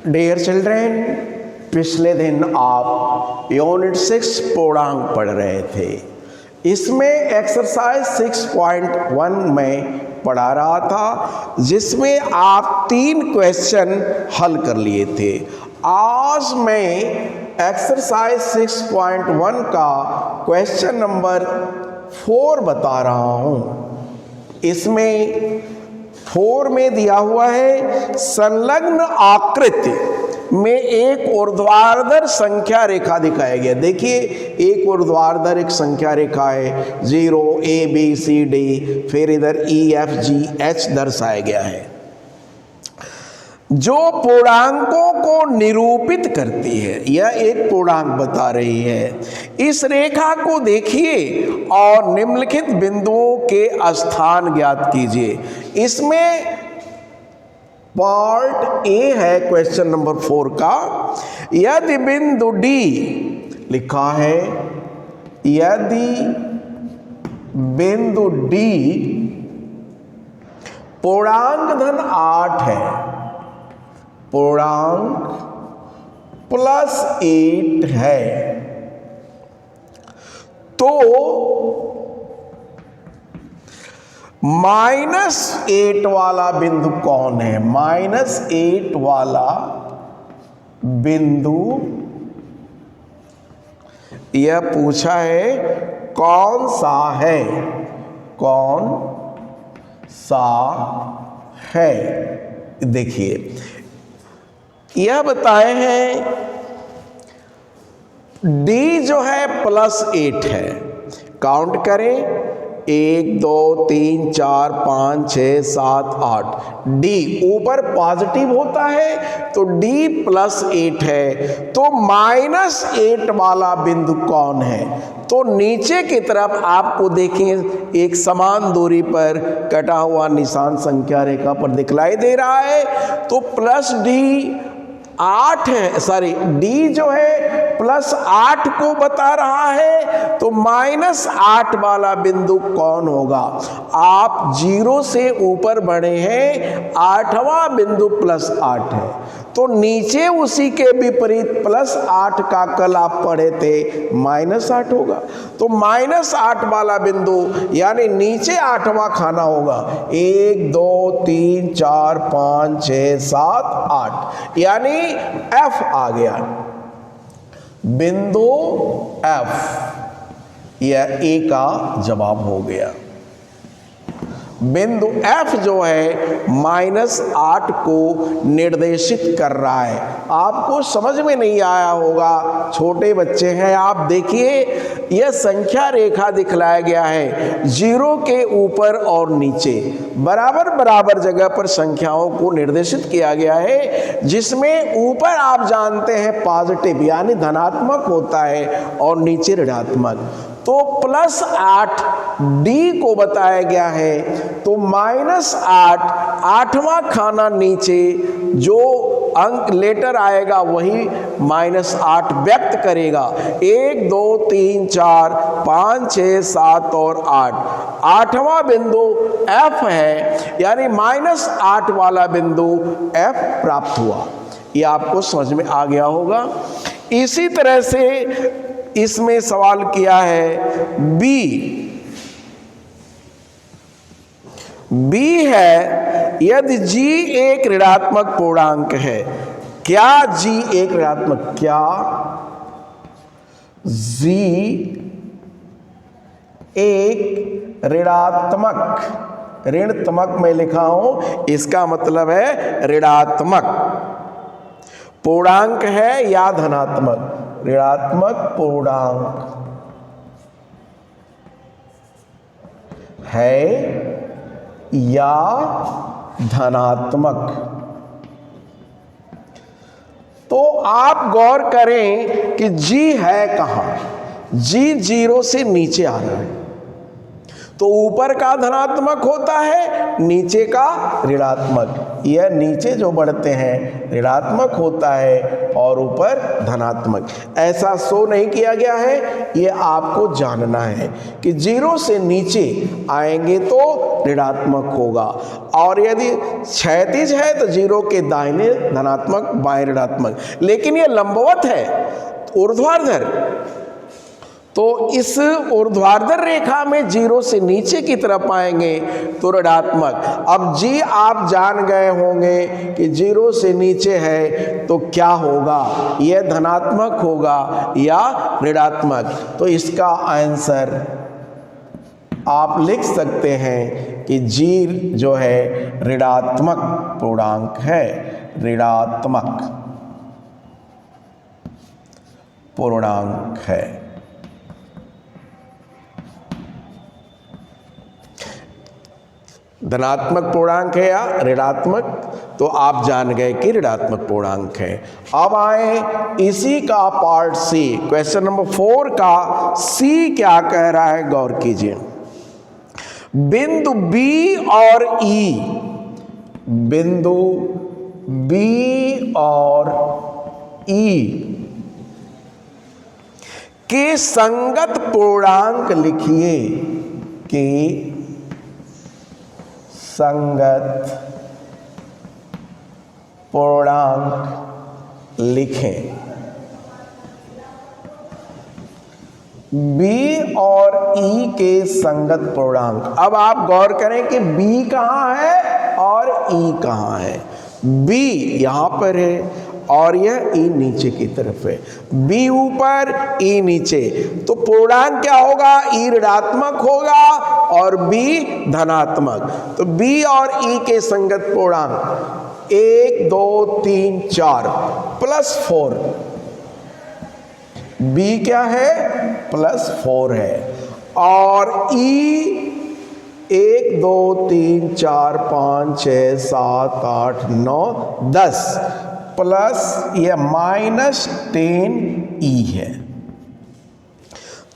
Dear children, पिछले दिन आप यूनिट 6 पूर्णांक पढ़ रहे थे। इसमें एक्सरसाइज 6.1 में पढ़ा रहा था, जिसमें आप 3 क्वेश्चन हल कर लिए थे। आज मैं एक्सरसाइज 6.1 का क्वेश्चन नंबर 4 बता रहा हूँ। इसमें 4 में दिया हुआ है, संलग्न आकृति में एक ऊर्ध्वाधर संख्या रेखा दिखाया गया। देखिए, एक ऊर्ध्वाधर एक संख्या रेखा है, 0 A B C D, फिर इधर E F G H दर्शाया गया है, जो पूर्णांकों को निरूपित करती है। यह एक पूर्णांक बता रही है। इस रेखा को देखिए और निम्नलिखित बिंदुओं के स्थान ज्ञात कीजिए। इसमें पार्ट ए है क्वेश्चन नंबर 4 का। यदि बिंदु D लिखा है, यदि बिंदु D पूर्णांक धन 8 है, पूर्णांक +8 है, तो -8 वाला बिंदु कौन है? -8 वाला बिंदु यह पूछा है, कौन सा है? कौन सा है? देखिए, यह बताए हैं D जो है +8 है। काउंट करें, 1 2 3 4 5 6 7 8। D ऊपर पॉजिटिव होता है तो D +8 है, तो -8 वाला बिंदु कौन है? तो नीचे की तरफ आपको देखें, एक समान दूरी पर कटा हुआ निशान संख्या रेखा पर दिखलाई दे रहा है, तो +D 8 है, सॉरी D जो है +8 को बता रहा है, तो -8 वाला बिंदु कौन होगा? आप 0 से ऊपर बढ़े हैं, 8वां बिंदु +8 है, तो नीचे उसी के विपरीत +8 का कल आप पढ़े थे -8 होगा। तो -8 वाला बिंदु यानी नीचे 8वां खाना होगा। 1 2 3 4 5 6 7 8, यानी F आ गया, बिंदु F। यह A का जवाब हो गया। बिंदु F जो है -8 को निर्देशित कर रहा है। आपको समझ में नहीं आया होगा, छोटे बच्चे हैं आप। देखिए, यह संख्या रेखा दिखलाया गया है, 0 के ऊपर और नीचे बराबर बराबर जगह पर संख्याओं को निर्देशित किया गया है, जिसमें ऊपर आप जानते हैं पॉजिटिव यानी धनात्मक होता है और नीचे ऋणात्मक। तो +8 D को बताया गया है, तो -8 8वां खाना नीचे जो अंक लेटर आएगा वही -8 व्यक्त करेगा। 1 2 3 4 5 6 7 और 8, 8वां बिंदु F है, यानी -8 वाला बिंदु F प्राप्त हुआ। यह आपको समझ में आ गया होगा। इसी तरह से इसमें सवाल किया है B है, यदि G एक ऋणात्मक पूर्णांक है। क्या G एक ऋणात्मक? क्या G एक ऋणात्मक, ऋणात्मक में लिखा हूं, इसका मतलब है ऋणात्मक पूर्णांक है या धनात्मक? ऋणात्मक पूर्णांक है या धनात्मक? तो आप गौर करें कि G है कहां? G 0 से नीचे आ रहा है, तो ऊपर का धनात्मक होता है, नीचे का ऋणात्मक। यह नीचे जो बढ़ते हैं ऋणात्मक होता है और ऊपर धनात्मक। ऐसा शो नहीं किया गया है, यह आपको जानना है कि 0 से नीचे आएंगे तो ऋणात्मक होगा, और यदि क्षैतिज है तो 0 के दाहिने धनात्मक, बाएं ऋणात्मक। लेकिन ये लंबवत है, ऊर्ध्वाधर, तो इस ऊर्ध्वाधर रेखा में 0 से नीचे की तरफ आएंगे तो ऋणात्मक। अब जी आप जान गए होंगे कि 0 से नीचे है तो क्या होगा, यह धनात्मक होगा या ऋणात्मक। तो इसका आंसर आप लिख सकते हैं कि जी जो है ऋणात्मक पूर्णांक है, ऋणात्मक पूर्णांक है। धनात्मक पूर्णांक है या ऋणात्मक, तो आप जान गए कि ऋणात्मक पूर्णांक है। अब आए इसी का पार्ट सी, क्वेश्चन नंबर 4 का सी क्या कह रहा है, गौर कीजिए। बिंदु बी और ई, बिंदु बी और ई के संगत पूर्णांक लिखिए, कि संगत पूर्णांक लिखें। बी और ई के संगत पूर्णांक। अब आप गौर करें कि बी कहाँ है और ई कहाँ है। बी यहां पर है और यह ई नीचे की तरफ है, बी ऊपर ई नीचे, तो पूर्णांक क्या होगा, ई ऋणात्मक होगा और बी धनात्मक। तो बी और ई के संगत पूर्णांक 1 2 3 4 +4, बी क्या है +4 है, और ई 1 2 3 4 5 6 7 8 9 10 प्लस ये -10 ई है।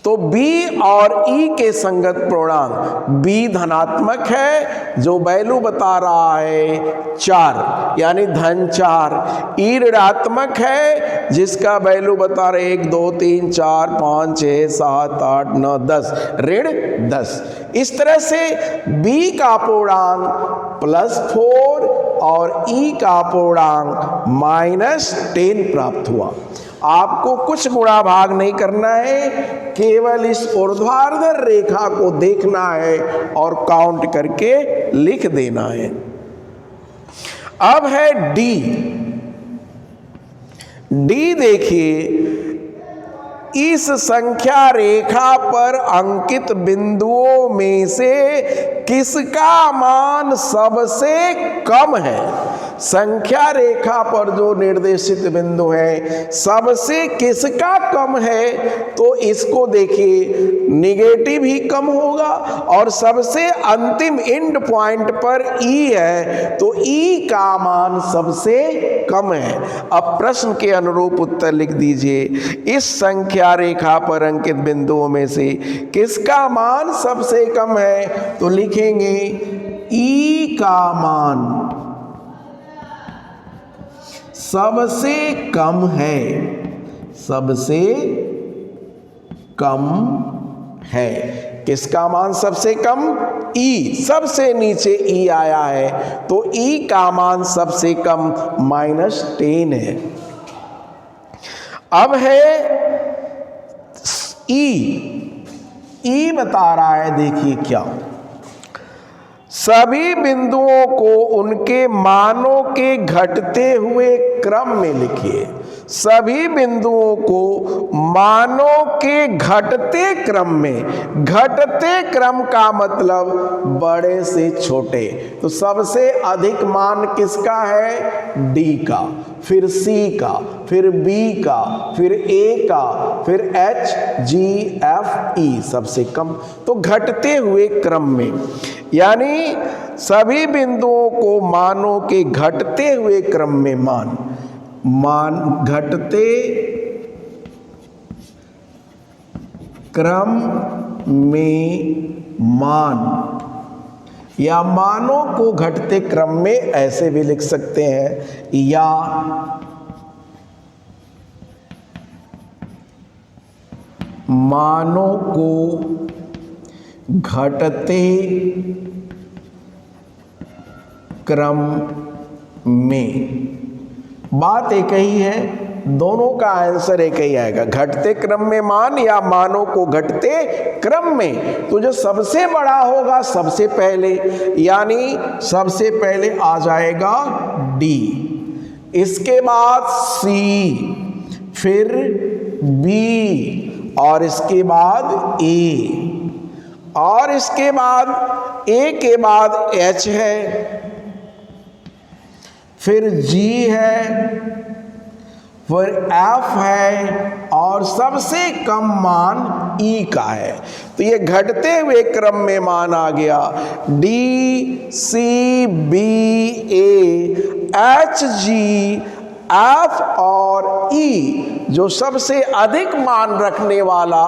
तो B और E के संगत पूर्णांक, B धनात्मक है जो वैल्यू बता रहा है 4 यानी *4, E ऋणात्मक है जिसका वैल्यू बता रहे 1 2 3 4 5 6 7 8 9 10 ऋण 10। इस तरह से B का पूर्णांक +4 और E का पूर्णांक -10 प्राप्त हुआ। आपको कुछ गुणा भाग नहीं करना है, केवल इस ऊर्ध्वाधर रेखा को देखना है और काउंट करके लिख देना है। अब है डी। डी देखिए, इस संख्या रेखा पर अंकित बिंदुओं में से किसका मान सबसे कम है। संख्या रेखा पर जो निर्देशित बिंदु है सबसे किसका कम है, तो इसको देखिए निगेटिव ही कम होगा, और सबसे अंतिम एंड पॉइंट पर ई है तो ई का मान सबसे कम है। अब प्रश्न के अनुरूप उत्तर लिख दीजिए, इस संख्या रेखा पर अंकित बिंदुओं में से किसका मान सबसे कम है, तो लिखेंगे ई का मान सबसे कम है, सबसे कम है। किसका मान सबसे कम, ई, सबसे नीचे ई आया है तो ई का मान सबसे कम -10 है। अब है ई बता रहा है, देखिए क्या, सभी बिंदुओं को उनके मानों के घटते हुए क्रम में लिखिए। सभी बिंदुओं को मानों के घटते क्रम में, घटते क्रम का मतलब बड़े से छोटे, तो सबसे अधिक मान किसका है, डी का, फिर सी का, फिर बी का, फिर ए का, फिर एच जी एफ ई सबसे कम, तो घटते हुए क्रम में, यानी सभी बिंदुओं को मानों के घटते हुए क्रम में मान घटते क्रम में मान, या मानों को घटते क्रम में ऐसे भी लिख सकते हैं, या मानों को घटते क्रम में। बात एक ही है, दोनों का आंसर एक ही आएगा, घटते क्रम में मान या मानों को घटते क्रम में। तो जो सबसे बड़ा होगा सबसे पहले, यानी सबसे पहले आ जाएगा डी, इसके बाद सी, फिर बी, और इसके बाद ए, और इसके बाद ए के बाद एच है, फिर जी है, फिर एफ है, और सबसे कम मान ई का है। तो ये घटते हुए क्रम में मान आ गया D, C, B, A, H, G, F और ई। जो सबसे अधिक मान रखने वाला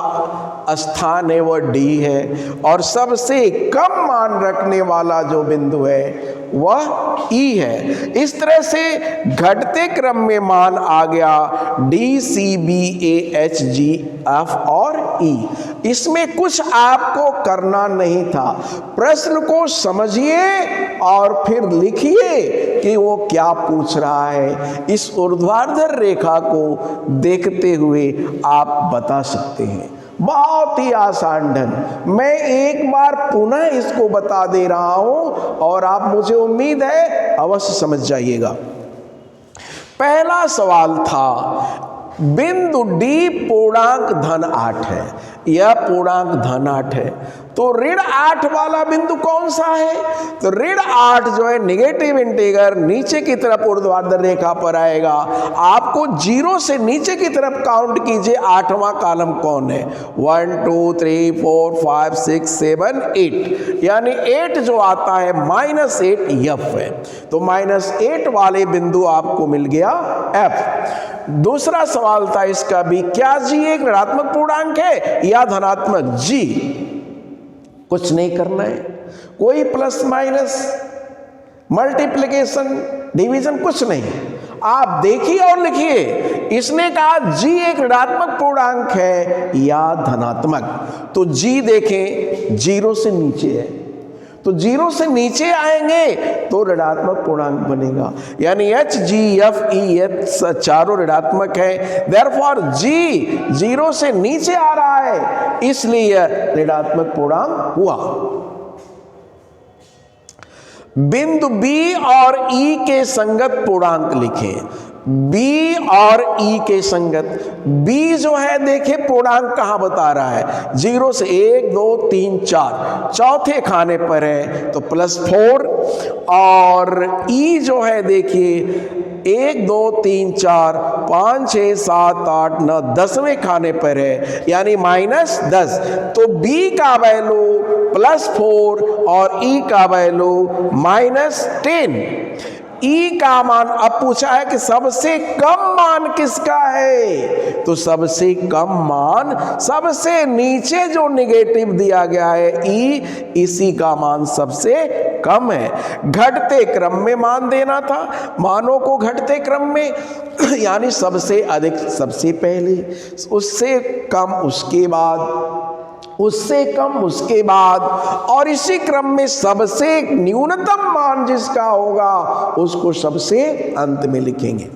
स्थान है वह डी है, और सबसे कम मान रखने वाला जो बिंदु है वह ई है। इस तरह से घटते क्रम में मान आ गया D, C, B, A, H, G, F और ई। इसमें कुछ आपको करना नहीं था, प्रश्न को समझिए और फिर लिखिए कि वो क्या पूछ रहा है। इस ऊर्ध्वाधर रेखा को देखते हुए आप बता सकते हैं। बहुत ही आसान ढंग। मैं एक बार पुनः इसको बता दे रहा हूं और आप, मुझे उम्मीद है, अवश्य समझ जाइएगा। पहला सवाल था बिंदु डी पूर्णांक धन 8 है, यह पूर्णांक धन 8 है, तो ऋण 8 वाला बिंदु कौन सा है? तो ऋण 8 जो है नेगेटिव इंटीगर नीचे की तरफ ऊर्ध्वाधर रेखा पर आएगा। आपको 0 से नीचे की तरफ काउंट कीजिए, 8वां कॉलम कौन है? 1 2 3 4 5 6 7 8, यानी 8 जो आता है -8 एफ है। तो -8 वाले बिंदु आपको मिल गया एफ। दूसरा सवाल था इसका भी, क्या जी एक ऋणात्मक पूर्णांक है या धनात्मक? जी कुछ नहीं करना है, कोई प्लस माइनस मल्टीप्लिकेशन डिवीजन कुछ नहीं, आप देखिए और लिखिए। इसने कहा जी एक ऋणात्मक पूर्णांक है या धनात्मक, तो जी देखें 0 से नीचे है, तो 0 से नीचे आएंगे तो ऋणात्मक पूर्णांक बनेगा, यानी एच, जी, एफ, ई, एच चारों ऋणात्मक है। देयरफॉर जी 0 से नीचे आ रहा है, इसलिए ऋणात्मक पूर्णांक हुआ। बिंदु बी और ई के संगत पूर्णांक लिखें। बी और ई के संगत, बी जो है देखिए पूर्णांक कहां बता रहा है? 0 से 1 2 3 4, चौथे खाने पर है तो +4, और ई जो है देखिए 1 2 3 4 5 6 7 8 9 10वें खाने पर है, यानी -10। तो बी का वैल्यू +4 और ई का वैल्यू -10। ई का मान, अब पूछा है कि सबसे कम मान किसका है? तो सबसे कम मान सबसे नीचे जो नेगेटिव दिया गया है ई, इसी का मान सबसे कम है। घटते क्रम में मान देना था, मानों को घटते क्रम में, यानी सबसे अधिक सबसे पहले, उससे कम उसके बाद, उससे कम उसके बाद, और इसी क्रम में सबसे न्यूनतम मान जिसका होगा उसको सबसे अंत में लिखेंगे।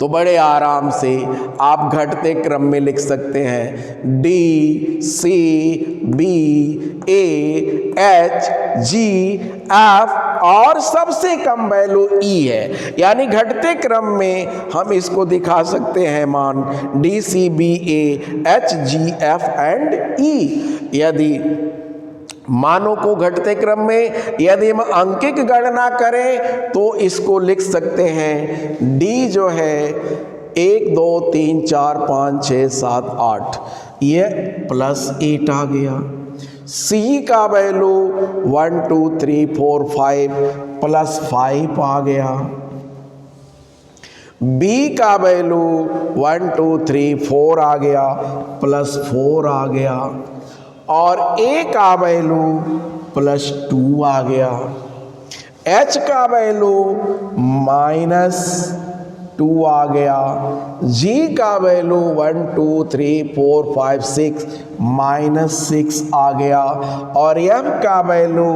तो बड़े आराम से आप घटते क्रम में लिख सकते हैं D, C, B, A, H, G, F, और सबसे कम वैल्यू ई है, यानी घटते क्रम में हम इसको दिखा सकते हैं मान D, C, B, A, H, G, F and E. यदि मानों को घटते क्रम में यदि हम अंकिक गणना करें तो इसको लिख सकते हैं डी जो है 1 2 3 4 5 6 7 8, ये +8 आ गया। सी का वैल्यू 1 2 3 4 5 +5 आ गया। बी का वैल्यू 1 2 3 4 आ गया, +4 आ गया, और ए का वैल्यू +2 आ गया। एच का वैल्यू -2 आ गया। जी का वैल्यू 1 2 3 4 5 6 -6 आ गया और f का वैल्यू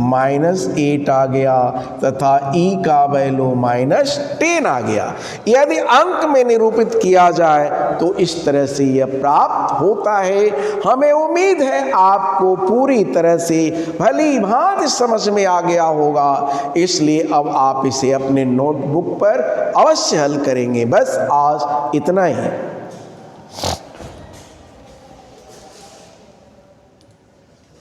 -8 आ गया तथा e का वैल्यू -10 आ गया। यदि अंक में निरूपित किया जाए तो इस तरह से यह प्राप्त होता है। हमें उम्मीद है आपको पूरी तरह से भली भांति समझ में आ गया होगा, इसलिए अब आप इसे अपने नोटबुक पर अवश्य हल करेंगे। बस आज इतना ही।